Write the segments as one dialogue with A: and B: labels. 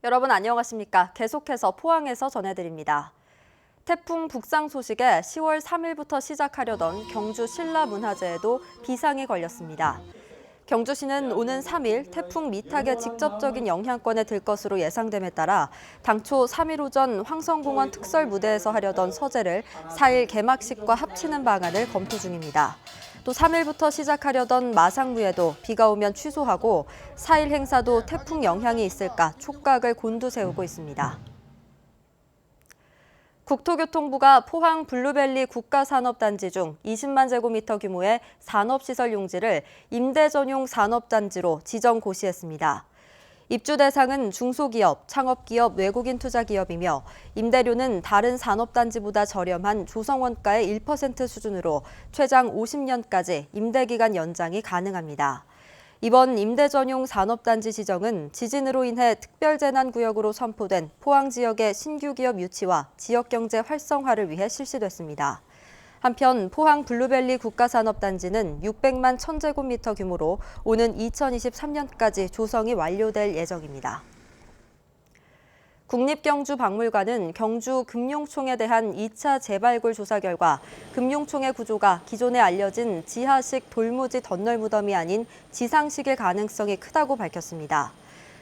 A: 여러분 안녕하십니까? 계속해서 포항에서 전해드립니다. 태풍 북상 소식에 10월 3일부터 시작하려던 경주 신라문화제에도 비상이 걸렸습니다. 경주시는 오는 3일 태풍 미탁의 직접적인 영향권에 들 것으로 예상됨에 따라 당초 3일 오전 황성공원 특설 무대에서 하려던 서제를 4일 개막식과 합치는 방안을 검토 중입니다. 또 3일부터 시작하려던 마상무예도 비가 오면 취소하고 4일 행사도 태풍 영향이 있을까 촉각을 곤두세우고 있습니다. 국토교통부가 포항 블루밸리 국가산업단지 중 20만 제곱미터 규모의 산업시설 용지를 임대 전용 산업단지로 지정 고시했습니다. 입주 대상은 중소기업, 창업기업, 외국인 투자기업이며 임대료는 다른 산업단지보다 저렴한 조성원가의 1% 수준으로 최장 50년까지 임대기간 연장이 가능합니다. 이번 임대 전용 산업단지 지정은 지진으로 인해 특별재난구역으로 선포된 포항 지역의 신규 기업 유치와 지역경제 활성화를 위해 실시됐습니다. 한편 포항 블루밸리 국가산업단지는 600만 1000제곱미터 규모로 오는 2023년까지 조성이 완료될 예정입니다. 국립경주박물관은 경주 금룡총에 대한 2차 재발굴 조사 결과 금룡총의 구조가 기존에 알려진 지하식 돌무지 덧널 무덤이 아닌 지상식일 가능성이 크다고 밝혔습니다.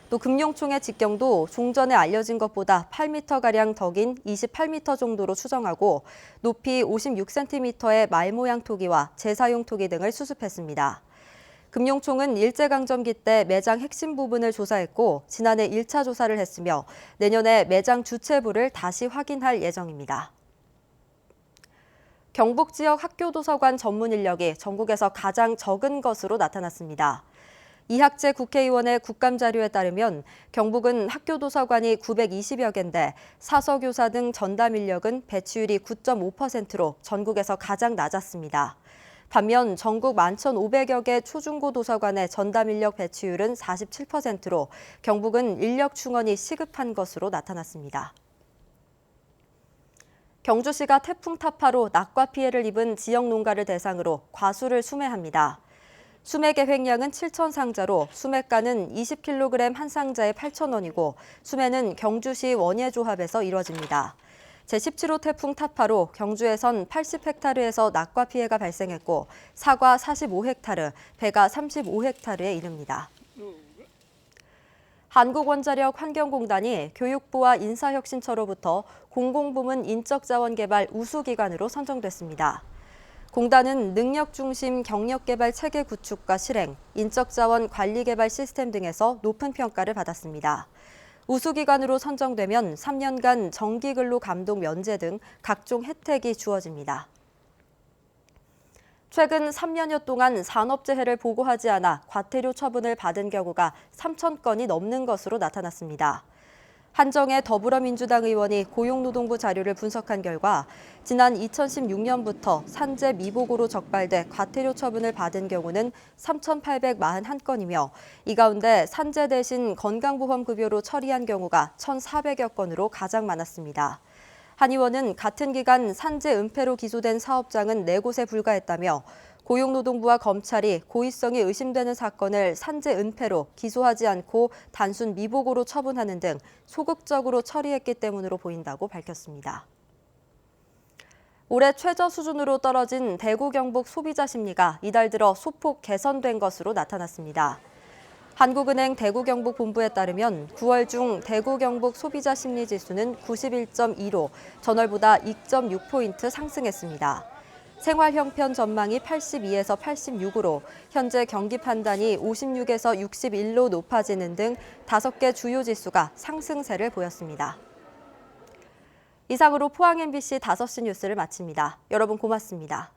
A: 또 금룡총의 직경도 종전에 알려진 것보다 8m가량 더 긴 28m 정도로 추정하고 높이 56cm의 말 모양 토기와 제사용 토기 등을 수습했습니다. 금룡총은 일제강점기 때 매장 핵심 부분을 조사했고 지난해 1차 조사를 했으며 내년에 매장 주체부를 다시 확인할 예정입니다. 경북 지역 학교도서관 전문 인력이 전국에서 가장 적은 것으로 나타났습니다. 이학재 국회의원의 국감자료에 따르면 경북은 학교도서관이 920여 개인데 사서교사 등 전담 인력은 배치율이 9.5%로 전국에서 가장 낮았습니다. 반면 전국 11,500여 개 초중고 도서관의 전담 인력 배치율은 47%로 경북은 인력 충원이 시급한 것으로 나타났습니다. 경주시가 태풍 타파로 낙과 피해를 입은 지역 농가를 대상으로 과수를 수매합니다. 수매 계획량은 7,000상자로 수매가는 20kg 한 상자에 8,000원이고 수매는 경주시 원예조합에서 이뤄집니다. 제17호 태풍 타파로 경주에선 80헥타르에서 낙과 피해가 발생했고 사과 45헥타르, 배가 35헥타르에 이릅니다. 한국원자력 환경공단이 교육부와 인사혁신처로부터 공공부문 인적자원개발 우수기관으로 선정됐습니다. 공단은 능력중심 경력개발 체계 구축과 실행, 인적자원 관리개발 시스템 등에서 높은 평가를 받았습니다. 우수기관으로 선정되면 3년간 정기근로 감독 면제 등 각종 혜택이 주어집니다. 최근 3년여 동안 산업재해를 보고하지 않아 과태료 처분을 받은 경우가 3,000건이 넘는 것으로 나타났습니다. 한정혜 더불어민주당 의원이 고용노동부 자료를 분석한 결과 지난 2016년부터 산재 미복으로 적발돼 과태료 처분을 받은 경우는 3,841건이며 이 가운데 산재 대신 건강보험급여로 처리한 경우가 1,400여 건으로 가장 많았습니다. 한 의원은 같은 기간 산재 은폐로 기소된 사업장은 4곳에 불과했다며 고용노동부와 검찰이 고의성이 의심되는 사건을 산재 은폐로 기소하지 않고 단순 미복으로 처분하는 등 소극적으로 처리했기 때문으로 보인다고 밝혔습니다. 올해 최저 수준으로 떨어진 대구 경북 소비자 심리가 이달 들어 소폭 개선된 것으로 나타났습니다. 한국은행 대구 경북 본부에 따르면 9월 중 대구 경북 소비자 심리 지수는 91.2로 전월보다 2.6포인트 상승했습니다. 생활 형편 전망이 82에서 86으로 현재 경기 판단이 56에서 61로 높아지는 등 5개 주요 지수가 상승세를 보였습니다. 이상으로 포항 MBC 5시 뉴스를 마칩니다. 여러분 고맙습니다.